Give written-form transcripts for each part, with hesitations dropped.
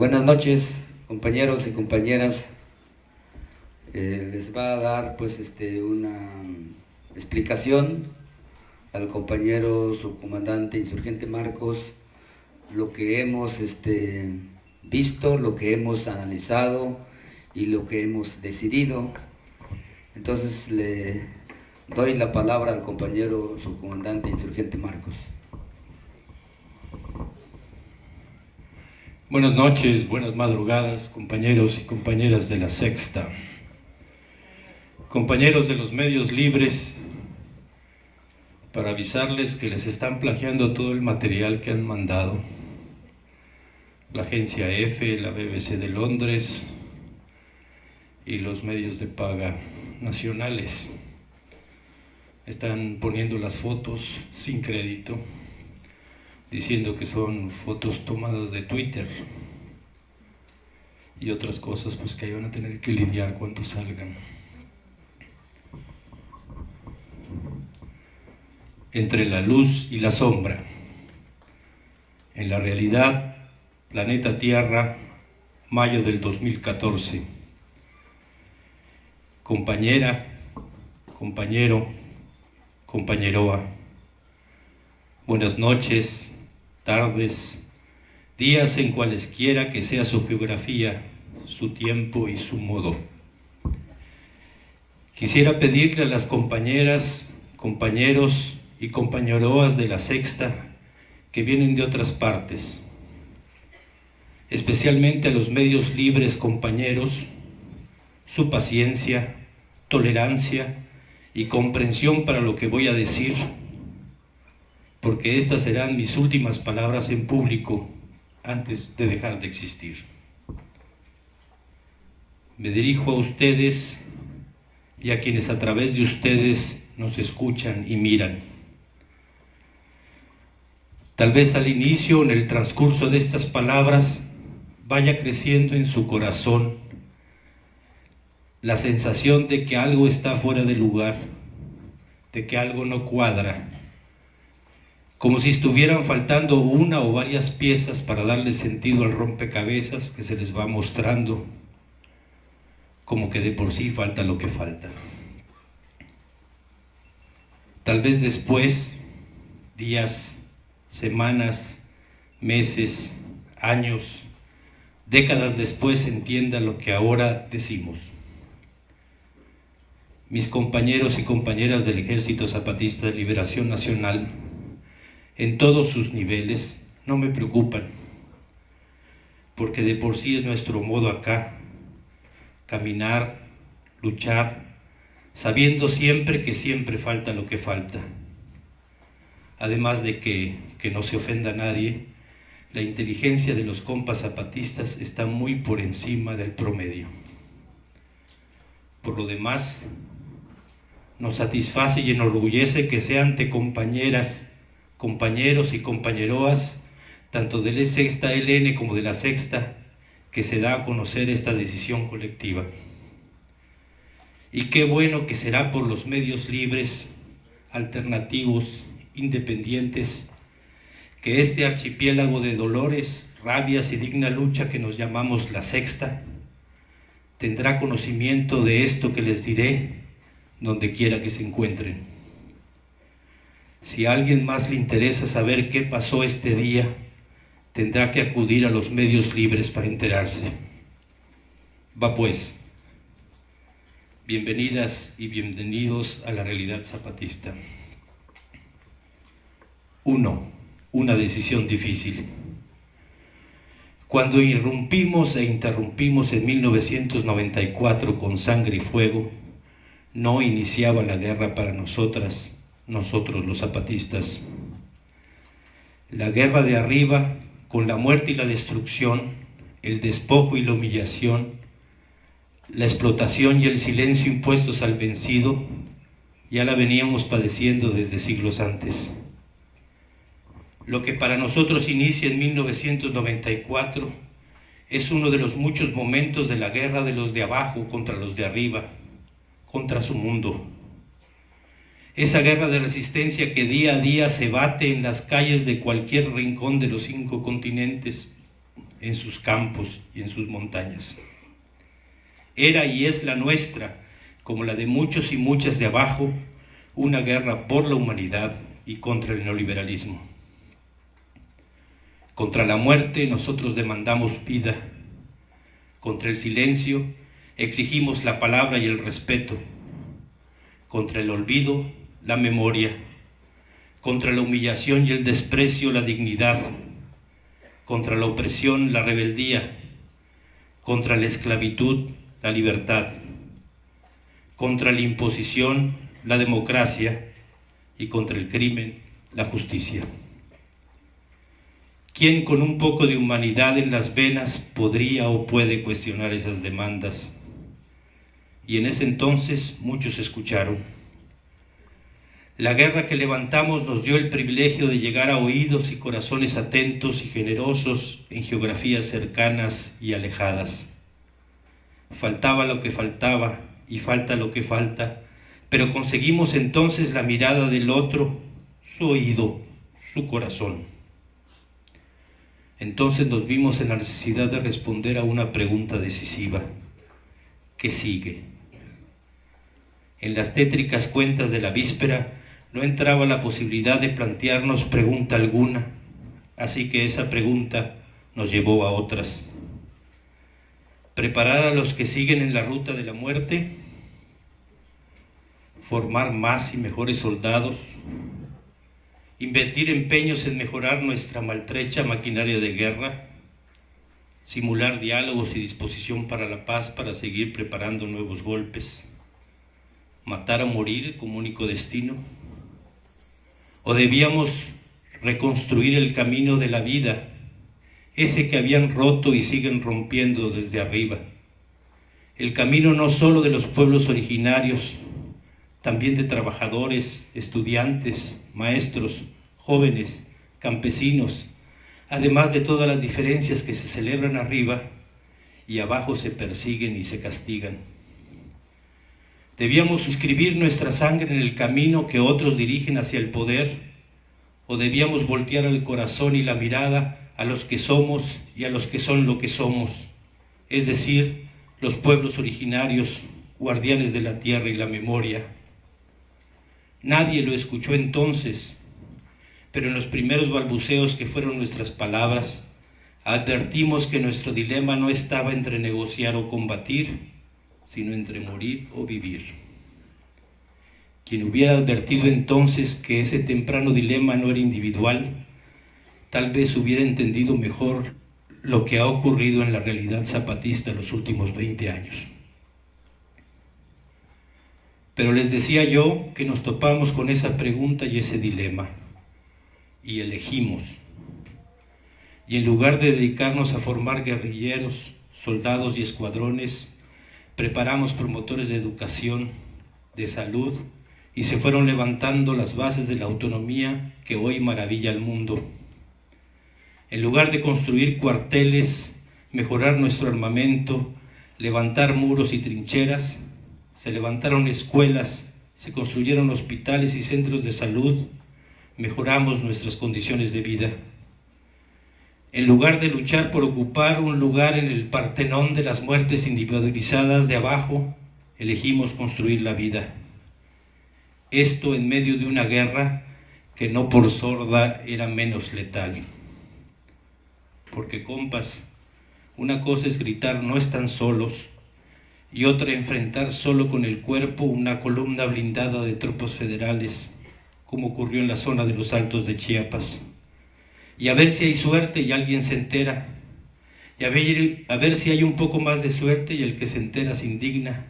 Buenas noches, compañeros y compañeras. Les va a dar pues una explicación al compañero subcomandante insurgente Marcos lo que hemos visto, lo que hemos analizado y lo que hemos decidido. Entonces le doy la palabra al compañero subcomandante insurgente Marcos. Buenas noches, buenas madrugadas, compañeros y compañeras de la Sexta, compañeros de los medios libres, para avisarles que les están plagiando todo el material que han mandado la agencia EFE, la BBC de Londres y los medios de paga nacionales. Están poniendo las fotos sin crédito, diciendo que son fotos tomadas de Twitter y otras cosas pues que ahí van a tener que lidiar cuando salgan. Entre la luz y la sombra. En la realidad, planeta Tierra, mayo del 2014. Compañera, compañero, compañeroa. Buenas noches, tardes, días en cualesquiera que sea su geografía, su tiempo y su modo. Quisiera pedirle a las compañeras, compañeros y compañeroas de la Sexta que vienen de otras partes, especialmente a los medios libres compañeros, su paciencia, tolerancia y comprensión para lo que voy a decir, porque estas serán mis últimas palabras en público antes de dejar de existir. Me dirijo a ustedes y a quienes a través de ustedes nos escuchan y miran. Tal vez al inicio, en el transcurso de estas palabras, vaya creciendo en su corazón la sensación de que algo está fuera de lugar, de que algo no cuadra, como si estuvieran faltando una o varias piezas para darle sentido al rompecabezas que se les va mostrando, como que de por sí falta lo que falta. Tal vez después, días, semanas, meses, años, décadas después entienda lo que ahora decimos. Mis compañeros y compañeras del Ejército Zapatista de Liberación Nacional, en todos sus niveles, no me preocupan, porque de por sí es nuestro modo acá, caminar, luchar, sabiendo siempre que siempre falta lo que falta. Además de que no se ofenda a nadie, la inteligencia de los compas zapatistas está muy por encima del promedio. Por lo demás, nos satisface y enorgullece que sean ante compañeras, compañeros y compañeroas, tanto de la Sexta LN como de la Sexta, que se da a conocer esta decisión colectiva. Y qué bueno que será por los medios libres, alternativos, independientes, que este archipiélago de dolores, rabias y digna lucha que nos llamamos la Sexta, tendrá conocimiento de esto que les diré donde quiera que se encuentren. Si a alguien más le interesa saber qué pasó este día, tendrá que acudir a los medios libres para enterarse. Va pues, bienvenidas y bienvenidos a la realidad zapatista. 1. Una decisión difícil. Cuando irrumpimos e interrumpimos en 1994 con sangre y fuego, no iniciaba la guerra para nosotros los zapatistas. La guerra de arriba, con la muerte y la destrucción, el despojo y la humillación, la explotación y el silencio impuestos al vencido, ya la veníamos padeciendo desde siglos antes. Lo que para nosotros inicia en 1994 es uno de los muchos momentos de la guerra de los de abajo contra los de arriba, contra su mundo. Esa guerra de resistencia que día a día se bate en las calles de cualquier rincón de los 5 continentes, en sus campos y en sus montañas. Era y es la nuestra, como la de muchos y muchas de abajo, una guerra por la humanidad y contra el neoliberalismo. Contra la muerte nosotros demandamos vida. Contra el silencio exigimos la palabra y el respeto. Contra el olvido, la memoria. Contra la humillación y el desprecio, la dignidad. Contra la opresión, la rebeldía. Contra la esclavitud, la libertad. Contra la imposición, la democracia. Y contra el crimen, la justicia. ¿Quién con un poco de humanidad en las venas podría o puede cuestionar esas demandas? Y en ese entonces muchos escucharon. La guerra que levantamos nos dio el privilegio de llegar a oídos y corazones atentos y generosos en geografías cercanas y alejadas. Faltaba lo que faltaba y falta lo que falta, pero conseguimos entonces la mirada del otro, su oído, su corazón. Entonces nos vimos en la necesidad de responder a una pregunta decisiva. ¿Qué sigue? En las tétricas cuentas de la víspera no entraba la posibilidad de plantearnos pregunta alguna, así que esa pregunta nos llevó a otras. ¿Preparar a los que siguen en la ruta de la muerte? ¿Formar más y mejores soldados? ¿Invertir empeños en mejorar nuestra maltrecha maquinaria de guerra? ¿Simular diálogos y disposición para la paz para seguir preparando nuevos golpes? ¿Matar o morir como único destino? ¿O debíamos reconstruir el camino de la vida, ese que habían roto y siguen rompiendo desde arriba? El camino no solo de los pueblos originarios, también de trabajadores, estudiantes, maestros, jóvenes, campesinos, además de todas las diferencias que se celebran arriba y abajo se persiguen y se castigan. ¿Debíamos inscribir nuestra sangre en el camino que otros dirigen hacia el poder? ¿O debíamos voltear el corazón y la mirada a los que somos y a los que son lo que somos? Es decir, los pueblos originarios, guardianes de la tierra y la memoria. Nadie lo escuchó entonces, pero en los primeros balbuceos que fueron nuestras palabras, advertimos que nuestro dilema no estaba entre negociar o combatir, sino entre morir o vivir. Quien hubiera advertido entonces que ese temprano dilema no era individual, tal vez hubiera entendido mejor lo que ha ocurrido en la realidad zapatista los últimos 20 años. Pero les decía yo que nos topamos con esa pregunta y ese dilema, y elegimos. Y en lugar de dedicarnos a formar guerrilleros, soldados y escuadrones, preparamos promotores de educación, de salud, y se fueron levantando las bases de la autonomía que hoy maravilla al mundo. En lugar de construir cuarteles, mejorar nuestro armamento, levantar muros y trincheras, se levantaron escuelas, se construyeron hospitales y centros de salud, mejoramos nuestras condiciones de vida. En lugar de luchar por ocupar un lugar en el Partenón de las muertes individualizadas de abajo, elegimos construir la vida. Esto en medio de una guerra que no por sorda era menos letal. Porque, compas, una cosa es gritar no están solos, y otra enfrentar solo con el cuerpo una columna blindada de tropas federales, como ocurrió en la zona de los Altos de Chiapas. Y a ver si hay suerte y alguien se entera, y a ver si hay un poco más de suerte y el que se entera se indigna,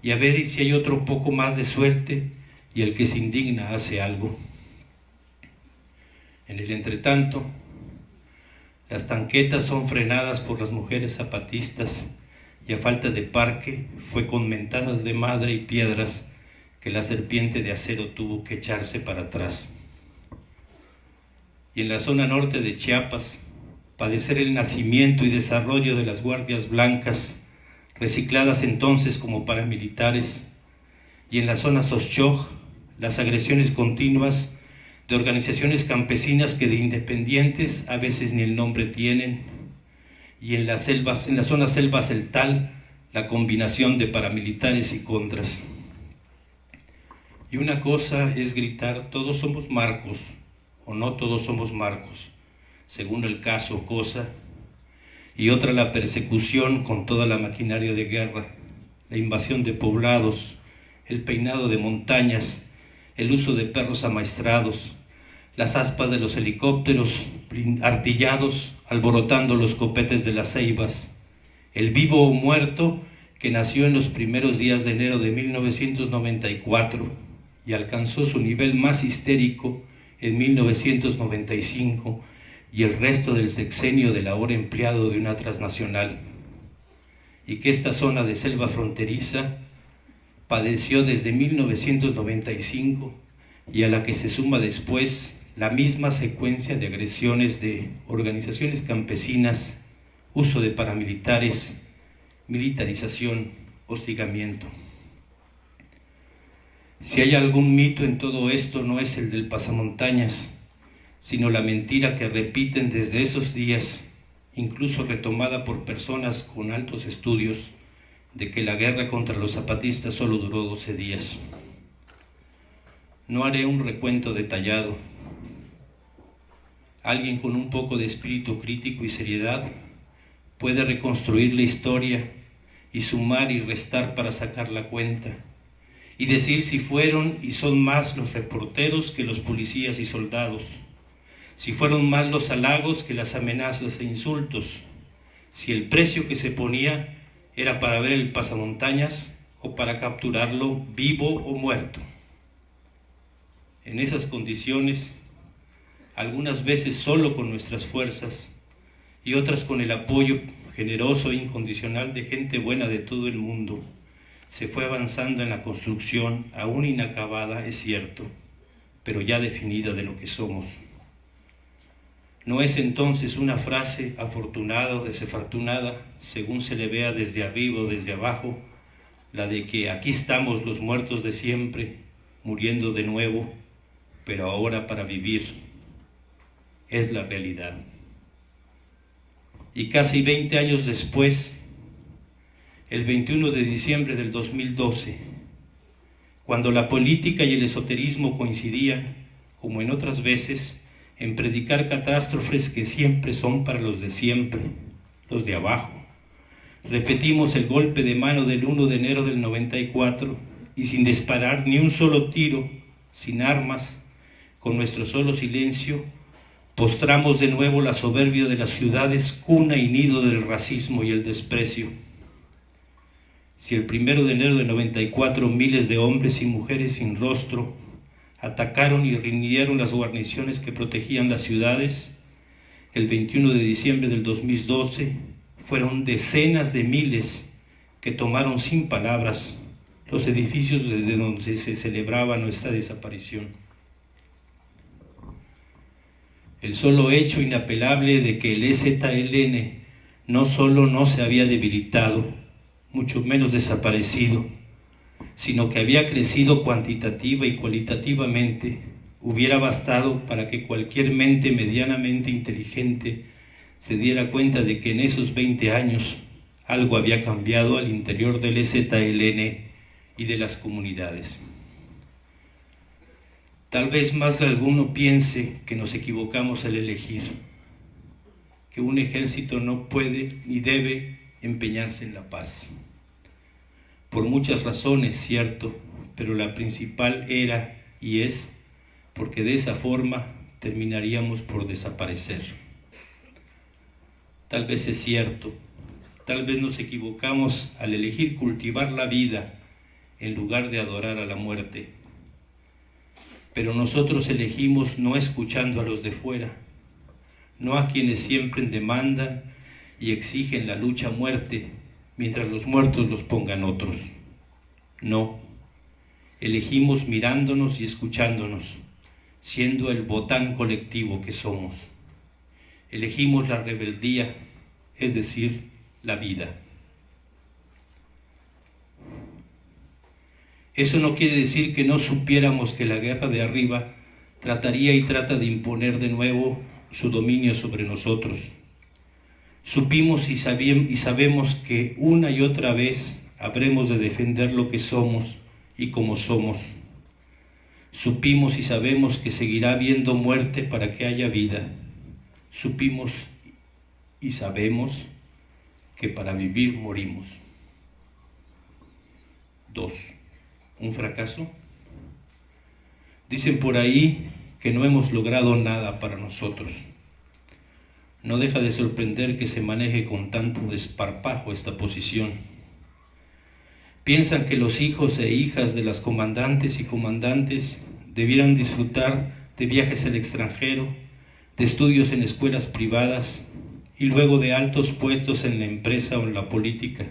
y a ver si hay otro poco más de suerte y el que se indigna hace algo. En el entretanto, las tanquetas son frenadas por las mujeres zapatistas, y a falta de parque fue con mentadas de madre y piedras que la serpiente de acero tuvo que echarse para atrás. Y en la zona norte de Chiapas, padecer el nacimiento y desarrollo de las guardias blancas, recicladas entonces como paramilitares, y en la zona Xochoj, las agresiones continuas de organizaciones campesinas que de independientes a veces ni el nombre tienen, y en las zonas selvas el tal, la combinación de paramilitares y contras. Y una cosa es gritar, todos somos Marcos, o no todos somos Marcos, según el caso o cosa, y otra la persecución con toda la maquinaria de guerra, la invasión de poblados, el peinado de montañas, el uso de perros amaestrados, las aspas de los helicópteros artillados alborotando los copetes de las ceibas, el vivo o muerto que nació en los primeros días de enero de 1994 y alcanzó su nivel más histérico en 1995 y el resto del sexenio del ahora empleado de una transnacional, y que esta zona de selva fronteriza padeció desde 1995 y a la que se suma después la misma secuencia de agresiones de organizaciones campesinas, uso de paramilitares, militarización, hostigamiento. Si hay algún mito en todo esto, no es el del pasamontañas, sino la mentira que repiten desde esos días, incluso retomada por personas con altos estudios, de que la guerra contra los zapatistas solo duró 12 días. No haré un recuento detallado. Alguien con un poco de espíritu crítico y seriedad puede reconstruir la historia y sumar y restar para sacar la cuenta, y decir si fueron y son más los reporteros que los policías y soldados, si fueron más los halagos que las amenazas e insultos, si el precio que se ponía era para ver el pasamontañas o para capturarlo vivo o muerto. En esas condiciones, algunas veces solo con nuestras fuerzas y otras con el apoyo generoso e incondicional de gente buena de todo el mundo, se fue avanzando en la construcción, aún inacabada, es cierto, pero ya definida de lo que somos. No es entonces una frase afortunada o desafortunada, según se le vea desde arriba o desde abajo, la de que aquí estamos los muertos de siempre, muriendo de nuevo, pero ahora para vivir. Es la realidad. Y casi 20 años después, el 21 de diciembre del 2012, cuando la política y el esoterismo coincidían, como en otras veces, en predicar catástrofes que siempre son para los de siempre, los de abajo, repetimos el golpe de mano del 1 de enero del 94 y sin disparar ni un solo tiro, sin armas, con nuestro solo silencio, postramos de nuevo la soberbia de las ciudades, cuna y nido del racismo y el desprecio. Si el 1 de enero del 94 miles de hombres y mujeres sin rostro atacaron y rindieron las guarniciones que protegían las ciudades, el 21 de diciembre del 2012 fueron decenas de miles que tomaron sin palabras los edificios desde donde se celebraba nuestra desaparición. El solo hecho inapelable de que el EZLN no solo no se había debilitado, mucho menos desaparecido, sino que había crecido cuantitativa y cualitativamente, hubiera bastado para que cualquier mente medianamente inteligente se diera cuenta de que en esos 20 años algo había cambiado al interior del EZLN y de las comunidades. Tal vez más de alguno piense que nos equivocamos al elegir, que un ejército no puede ni debe empeñarse en la paz. Por muchas razones, cierto, pero la principal era y es porque de esa forma terminaríamos por desaparecer. Tal vez es cierto, tal vez nos equivocamos al elegir cultivar la vida en lugar de adorar a la muerte. Pero nosotros elegimos no escuchando a los de fuera, no a quienes siempre demandan y exigen la lucha a muerte, mientras los muertos los pongan otros. No, elegimos mirándonos y escuchándonos, siendo el botán colectivo que somos. Elegimos la rebeldía, es decir, la vida. Eso no quiere decir que no supiéramos que la guerra de arriba trataría y trata de imponer de nuevo su dominio sobre nosotros. Supimos y sabemos que una y otra vez habremos de defender lo que somos y como somos. Supimos y sabemos que seguirá habiendo muerte para que haya vida. Supimos y sabemos que para vivir morimos. 2. ¿Un fracaso? Dicen por ahí que no hemos logrado nada para nosotros. No deja de sorprender que se maneje con tanto desparpajo esta posición. Piensan que los hijos e hijas de las comandantes y comandantes debieran disfrutar de viajes al extranjero, de estudios en escuelas privadas y luego de altos puestos en la empresa o en la política,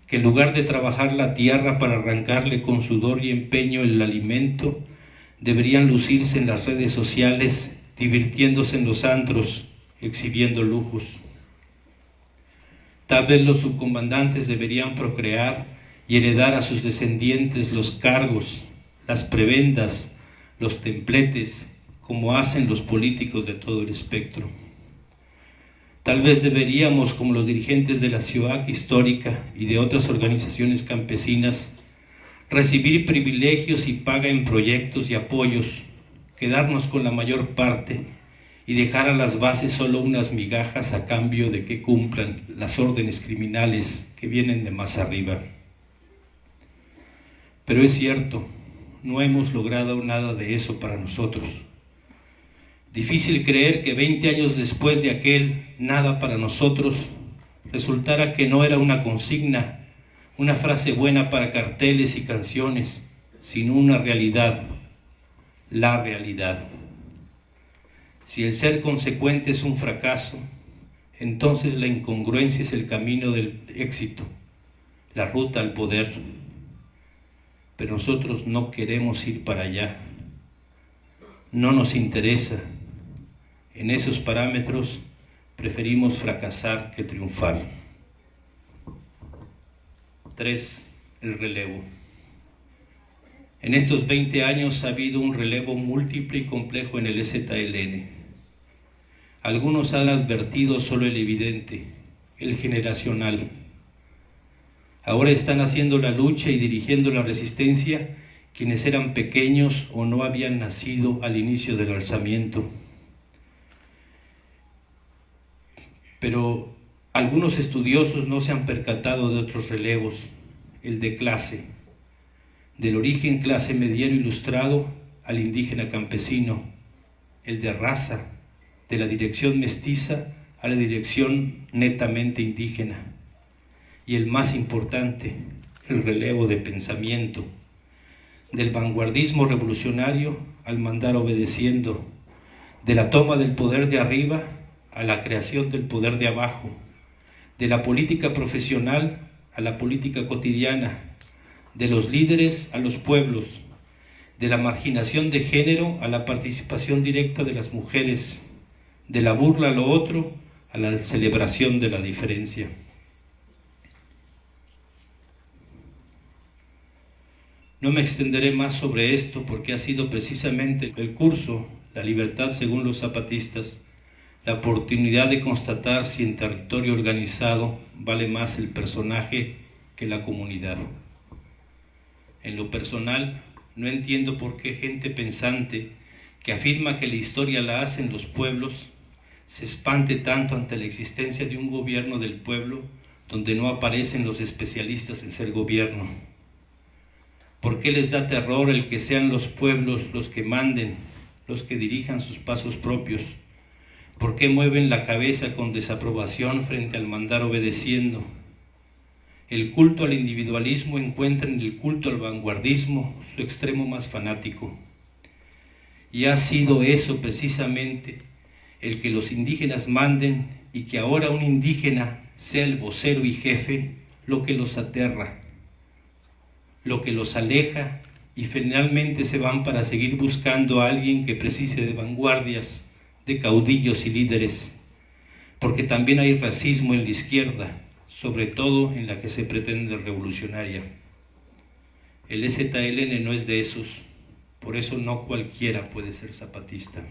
que en lugar de trabajar la tierra para arrancarle con sudor y empeño el alimento, deberían lucirse en las redes sociales, divirtiéndose en los antros, exhibiendo lujos. Tal vez los subcomandantes deberían procrear y heredar a sus descendientes los cargos, las prebendas, los templetes, como hacen los políticos de todo el espectro. Tal vez deberíamos, como los dirigentes de la ciudad histórica y de otras organizaciones campesinas, recibir privilegios y paga en proyectos y apoyos, quedarnos con la mayor parte y dejar a las bases solo unas migajas a cambio de que cumplan las órdenes criminales que vienen de más arriba. Pero es cierto, no hemos logrado nada de eso para nosotros. Difícil creer que 20 años después de aquel nada para nosotros resultara que no era una consigna, una frase buena para carteles y canciones, sino una realidad, la realidad. Si el ser consecuente es un fracaso, entonces la incongruencia es el camino del éxito, la ruta al poder. Pero nosotros no queremos ir para allá, no nos interesa. En esos parámetros preferimos fracasar que triunfar. 3. El relevo. En estos 20 años ha habido un relevo múltiple y complejo en el EZLN. Algunos han advertido solo el evidente, el generacional. Ahora están haciendo la lucha y dirigiendo la resistencia quienes eran pequeños o no habían nacido al inicio del alzamiento. Pero algunos estudiosos no se han percatado de otros relevos, el de clase, del origen clase mediero ilustrado al indígena campesino, el de raza, de la dirección mestiza a la dirección netamente indígena, y el más importante, el relevo de pensamiento, del vanguardismo revolucionario al mandar obedeciendo, de la toma del poder de arriba a la creación del poder de abajo, de la política profesional a la política cotidiana, de los líderes a los pueblos, de la marginación de género a la participación directa de las mujeres, de la burla a lo otro a la celebración de la diferencia. No me extenderé más sobre esto porque ha sido precisamente el curso, la libertad según los zapatistas, la oportunidad de constatar si en territorio organizado vale más el personaje que la comunidad. En lo personal, no entiendo por qué gente pensante que afirma que la historia la hacen los pueblos se espante tanto ante la existencia de un gobierno del pueblo donde no aparecen los especialistas en ser gobierno. ¿Por qué les da terror el que sean los pueblos los que manden, los que dirijan sus pasos propios? ¿Por qué mueven la cabeza con desaprobación frente al mandar obedeciendo? El culto al individualismo encuentra en el culto al vanguardismo su extremo más fanático. Y ha sido eso precisamente el que los indígenas manden y que ahora un indígena sea el vocero y jefe, lo que los aterra, lo que los aleja, y finalmente se van para seguir buscando a alguien que precise de vanguardias, de caudillos y líderes, porque también hay racismo en la izquierda, sobre todo en la que se pretende revolucionaria. El EZLN no es de esos, por eso no cualquiera puede ser zapatista.